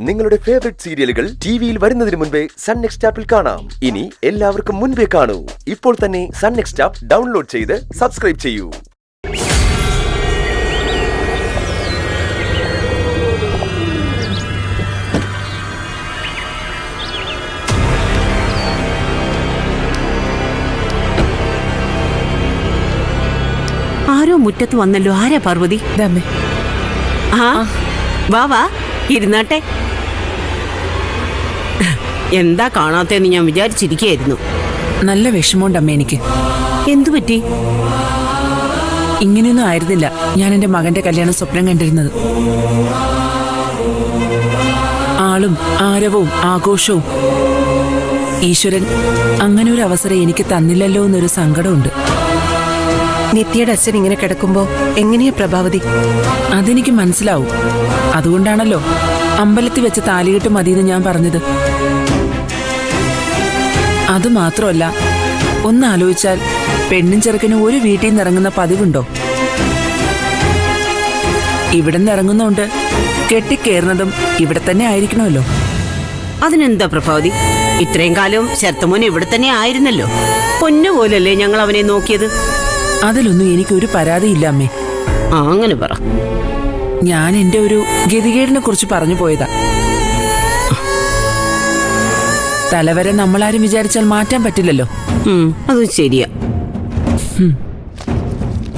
നിങ്ങളുടെ ഫേവറേറ്റ് സീരിയലുകൾ ടിവിയിൽ വരുന്നതിന് മുൻപേ സൺ നെക്സ്റ്റ് ആപ്പിൽ കാണാം. ഇനി എല്ലാവർക്കും മുൻപേ കാണൂ. ഇപ്പോൾ തന്നെ സൺ നെക്സ്റ്റ് ആപ്പ് ഡൗൺലോഡ് ചെയ്ത് സബ്സ്ക്രൈബ് ചെയ്യൂ. ആരോ മുറ്റത്ത് വന്നല്ലോ. ആരാ പാർവതി? ആ വാ വാ, ഇരുന്നാട്ടെ. എന്താ കാണാത്തെന്ന് ഞാൻ വിചാരിച്ചിരിക്കുകയായിരുന്നു. നല്ല വിഷമമുണ്ടമ്മ എനിക്ക്. എന്തു പറ്റി? ഇങ്ങനെയൊന്നും ആയിരുന്നില്ല ഞാൻ എന്റെ മകന്റെ കല്യാണം സ്വപ്നം കണ്ടിരുന്നത്. ആളും ആരവവും ആഘോഷവും. ഈശ്വരൻ അങ്ങനെ ഒരു അവസരം എനിക്ക് തന്നില്ലല്ലോ എന്നൊരു സങ്കടമുണ്ട്. നിത്യയുടെ അച്ഛൻ ഇങ്ങനെ കിടക്കുമ്പോ എങ്ങനെയാ പ്രഭാവതി? അതെനിക്ക് മനസ്സിലാവും. അതുകൊണ്ടാണല്ലോ അമ്പലത്തിൽ വെച്ച് താലികെട്ട് മതിയെന്ന് ഞാൻ പറഞ്ഞത്. അതുമാത്രമല്ല, ഒന്നാലോചിച്ചാൽ പെണ്ണും ചെറുക്കനും ഒരു വീട്ടിൽ നിന്ന് ഇറങ്ങുന്ന പതിവുണ്ടോ? ഇവിടെ നിന്ന് ഇറങ്ങുന്നോണ്ട് കെട്ടിക്കേറുന്നതും ഇവിടെ തന്നെ ആയിരിക്കണമല്ലോ. അതിനെന്താ പ്രഭാവതി? ഇത്രയും കാലവും ശരത്തമോൻ ഇവിടെ തന്നെ ആയിരുന്നല്ലോ. പൊന്നുപോലല്ലേ ഞങ്ങൾ അവനെ നോക്കിയത്. അതിലൊന്നും എനിക്കൊരു പരാതിയില്ല അമ്മേ. അങ്ങനെ പറ. ഞാൻ എന്റെ ഒരു ഗതികേടിനെ കുറിച്ച് പറഞ്ഞു പോയതാ. തലവരെ നമ്മളാരും വിചാരിച്ചാൽ മാറ്റാൻ പറ്റില്ലല്ലോ. അതും ശരിയാ.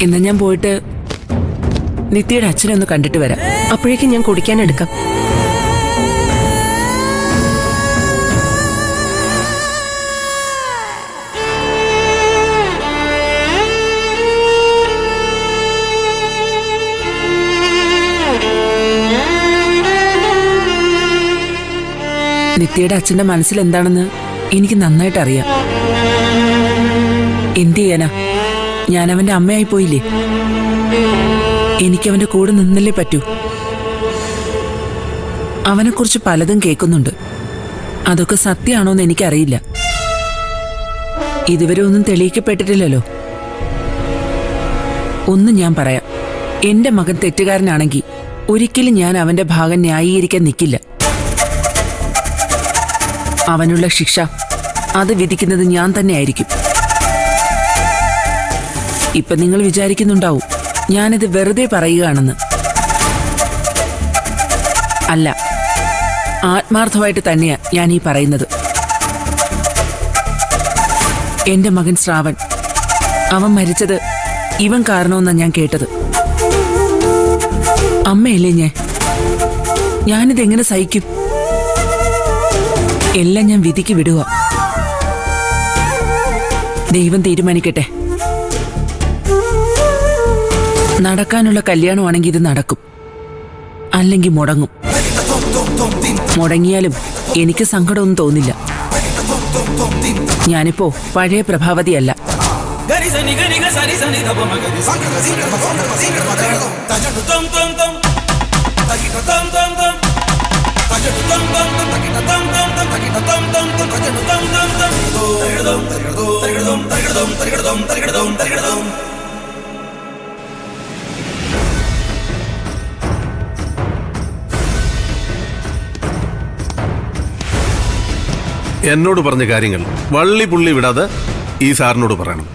എന്നാ ഞാൻ പോയിട്ട് നിത്യയുടെ അച്ഛനെ ഒന്ന് കണ്ടിട്ട് വരാം. അപ്പോഴേക്കും ഞാൻ കുടിക്കാൻ എടുക്കാം. നിത്യയുടെ അച്ഛന്റെ മനസ്സിൽ എന്താണെന്ന് എനിക്ക് നന്നായിട്ട് അറിയാം. എന്ത് ചെയ്യാനാ, ഞാൻ അവന്റെ അമ്മയായി പോയില്ലേ. എനിക്കവന്റെ കൂടെ നിന്നല്ലേ പറ്റൂ. അവനെക്കുറിച്ച് പലതും കേൾക്കുന്നുണ്ട്. അതൊക്കെ സത്യമാണോന്ന് എനിക്കറിയില്ല. ഇതുവരെ ഒന്നും തെളിയിക്കപ്പെട്ടിട്ടില്ലല്ലോ. ഒന്ന് ഞാൻ പറയാം, എന്റെ മകൻ തെറ്റുകാരനാണെങ്കിൽ ഒരിക്കലും ഞാൻ അവന്റെ ഭാഗം ന്യായീകരിക്കാൻ നിൽക്കില്ല. അവനുള്ള ശിക്ഷ അത് വിധിക്കുന്നത് ഞാൻ തന്നെ ആയിരിക്കും. ഇപ്പൊ നിങ്ങൾ വിചാരിക്കുന്നുണ്ടാവും ഞാനിത് വെറുതെ പറയുകയാണെന്ന്. അല്ല, ആത്മാർത്ഥമായിട്ട് തന്നെയാ ഞാൻ ഈ പറയുന്നത്. എന്റെ മകൻ ശ്രാവൺ, അവൻ മരിച്ചത് ഇവൻ കാരണമെന്നാ ഞാൻ കേട്ടത്. അമ്മയല്ലേ ഞാനിതെങ്ങനെ സഹിക്കും? എല്ലാം ഞാൻ വിധിക്ക് വിടുക. ദൈവം തീരുമാനിക്കട്ടെ. നടക്കാനുള്ള കല്യാണമാണെങ്കിൽ ഇത് നടക്കും, അല്ലെങ്കിൽ മുടങ്ങും. മുടങ്ങിയാലും എനിക്ക് സങ്കടമൊന്നും തോന്നില്ല. ഞാനിപ്പോ പഴയ പ്രഭാവതിയല്ല. എന്നോട് പറഞ്ഞ കാര്യങ്ങൾ വള്ളി പുള്ളി വിടാതെ ഈ സാറിനോട് പറയണം.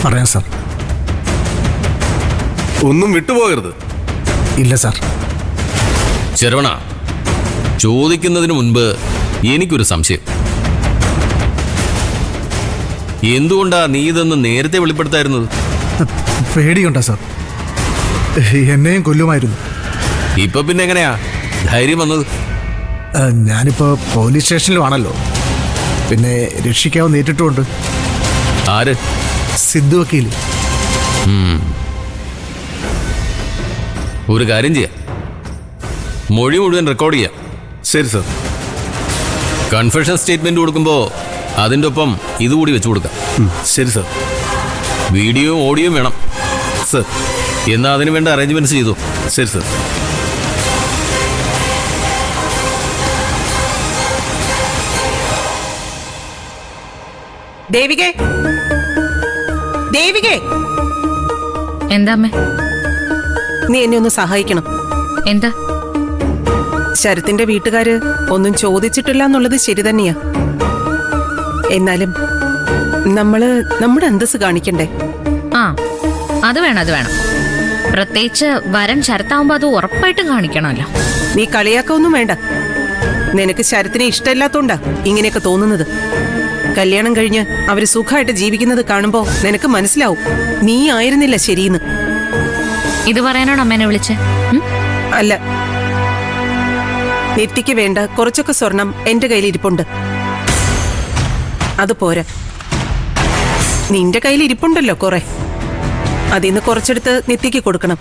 പറയാം സാർ. ഒന്നും വിട്ടുപോകരുത്. ഇല്ല സാർ. ശരവണ, ചോദിക്കുന്നതിന് മുൻപ് എനിക്കൊരു സംശയം. എന്തുകൊണ്ടാ നീ ഇതൊന്ന് നേരത്തെ വെളിപ്പെടുത്തായിരുന്നത്? പേടിയുണ്ടാ സാർ, എന്നെയും കൊല്ലുമായിരുന്നു. ഇപ്പൊ പിന്നെ എങ്ങനെയാ ധൈര്യം വന്നത്? ഞാനിപ്പോ പോലീസ് സ്റ്റേഷനിലുമാണല്ലോ. പിന്നെ രക്ഷിക്കാവ് നേരിട്ടുമുണ്ട്. ആര്? സിദ്ധു വക്കീൽ. ഒരു കാര്യം ചെയ്യാം, മൊഴി മുഴുവൻ റെക്കോർഡ് ചെയ്യാം. ശരി സാർ. കൺഫെഷൻ സ്റ്റേറ്റ്മെന്റ് കൊടുക്കുമ്പോ അതിൻ്റെ ഒപ്പം ഇതുകൂടി വെച്ചു കൊടുക്കാം. ശരി സാർ. വീഡിയോയും ഓഡിയോയും വേണം സാർ. എന്നാ അതിന് വേണ്ട അറേഞ്ച്മെന്റ്സ് ചെയ്തു. ശരി സാർ. ദേവികേ, ദേവികേ. എന്താ അമ്മേ? നീ എന്നെ ഒന്ന് സഹായിക്കണം. എന്താ? ശരത്തിന്റെ വീട്ടുകാര് ഒന്നും ചോദിച്ചിട്ടില്ല എന്നുള്ളത് ശരി തന്നെയാ. എന്നാലും നമ്മുടെ അന്തസ് കാണിക്കണ്ടേ? ആ, അത് വേണം. പ്രത്യേകിച്ച് വരൻ ശരത്താവുമ്പോ അത് ഉറപ്പായിട്ടും കാണിക്കണമല്ലോ. നീ കളിയാക്കൊന്നും വേണ്ട. നിനക്ക് ശരത്തിനെ ഇഷ്ടമില്ലാത്തോണ്ടാ ഇങ്ങനെയൊക്കെ തോന്നുന്നത്. കല്യാണം കഴിഞ്ഞ് അവര് സുഖമായിട്ട് ജീവിക്കുന്നത് കാണുമ്പോ നിനക്ക് മനസ്സിലാവും നീ ആയിരുന്നില്ല ശരിയെന്ന്. ഇത് പറയാനാണ് അമ്മേനെ വിളിച്ചേ? അല്ല, നെറ്റിക്ക് വേണ്ട കുറച്ചൊക്കെ സ്വർണം എന്റെ കയ്യിൽ ഇരിപ്പുണ്ട്. അത് പോരാ, നിന്റെ കയ്യിൽ ഇരിപ്പുണ്ടല്ലോ കുറെ. അതിന്ന് കുറച്ചെടുത്ത് നെറ്റിക്ക് കൊടുക്കണം.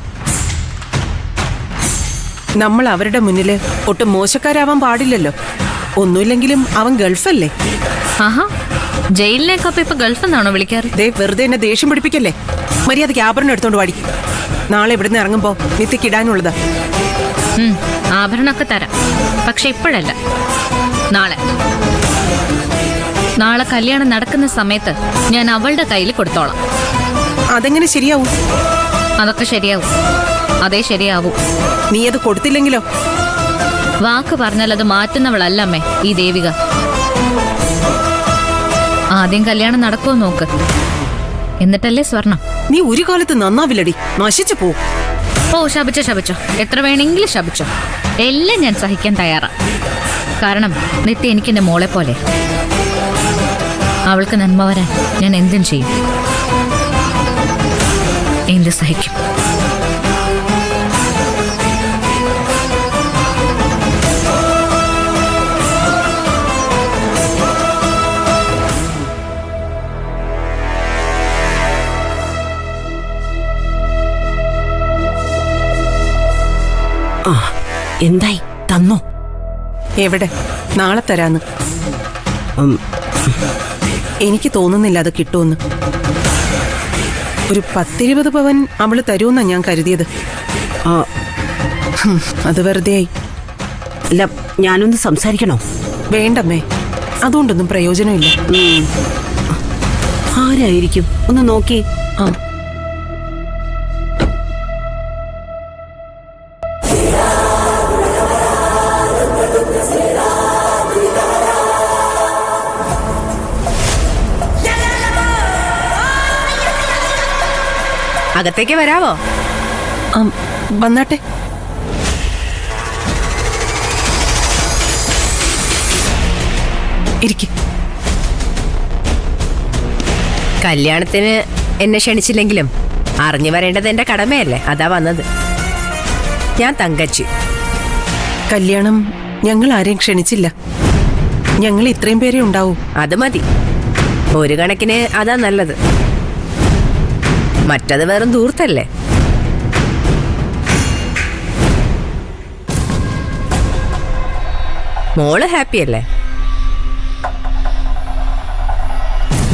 നമ്മൾ അവരുടെ മുന്നില് ഒട്ടും മോശക്കാരാവാൻ പാടില്ലല്ലോ. ഒന്നുമില്ലെങ്കിലും അവൻ ഗൾഫല്ലേ. ആഹാ, ജയിലിലേക്കപ്പൊ ഇപ്പൊ ഗൾഫ് എന്നാണോ വിളിക്കാറ്? ദേ വെറുതെ എന്നെ ദേഷ്യം പിടിപ്പിക്കല്ലേ. മര്യാദയ്ക്ക് ആഭരണം എടുത്തോണ്ട് പാടി. നാളെ ഇവിടുന്ന് ഇറങ്ങുമ്പോ നെറ്റിക്ക് ഇടാനുള്ളതാ. ആഭരണമൊക്കെ തരാം, പക്ഷെ ഇപ്പോഴല്ല, നാളെ കല്യാണം നടക്കുന്ന സമയത്ത് ഞാൻ അവളുടെ കയ്യിൽ കൊടുത്തോളാം. അതെങ്ങനെ ശരിയാവും? അതൊക്കെ ശരിയാവും, അതേ ശരിയാവൂ. നീ അത് കൊടുത്തില്ലെങ്കിലോ? വാക്ക് പറഞ്ഞാൽ അത് മാറ്റുന്നവളല്ല അമ്മേ ഈ ദേവിക. ആദ്യം കല്യാണം നടക്കുമോ നോക്ക്, എന്നിട്ടല്ലേ സ്വർണം. നീ ഒരു കാലത്ത് നന്നാവില്ലടി, നശിച്ചു പോ. ഓ, ശപിച്ചോ, എത്ര വേണമെങ്കിലും ശപിച്ചോ. എല്ലാം ഞാൻ സഹിക്കാൻ തയ്യാറാ. കാരണം നിത്യ എനിക്ക് എന്റെ മോളെ പോലെ. അവൾക്ക് നന്മ വരാൻ ഞാൻ എന്തും ചെയ്യും, എന്ത് സഹിക്കും. എന്തായി, തന്നോ? എവിടെ? നാളെ തരാന്ന്. എനിക്ക് തോന്നുന്നില്ല അത് കിട്ടുമെന്ന്. ഒരു 10-20 പവൻ അവള് തരുമെന്നാ ഞാൻ കരുതിയത്. അത് വെറുതെയായി. അല്ല, ഞാനൊന്ന് സംസാരിക്കണോ? വേണ്ടമ്മേ, അതുകൊണ്ടൊന്നും പ്രയോജനമില്ല. ആരായിരിക്കും? ഒന്ന് നോക്കി. അകത്തേക്ക് വരാവോ? വന്നാട്ടെ. ഇരിക്ക്. കല്യാണത്തിന് എന്നെ ക്ഷണിച്ചില്ലെങ്കിലും അറിഞ്ഞു വരേണ്ടത് എന്റെ കടമയല്ലേ, അതാ വന്നത്. ഞാൻ തങ്കച്ചി. കല്യാണം ഞങ്ങൾ ആരെയും ക്ഷണിച്ചില്ല. ഞങ്ങൾ ഇത്രയും പേരെ ഉണ്ടാവൂ. അത് മതി, ഒരു കണക്കിന് അതാ നല്ലത്. മറ്റത് വെറും ദൂർത്തല്ലേ. മോള് ഹാപ്പിയല്ലേ?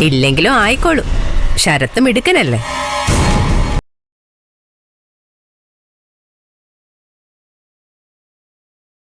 ഇല്ലെങ്കിലും ആയിക്കോളൂ, ശരത്ത് മിടുക്കനല്ലേ.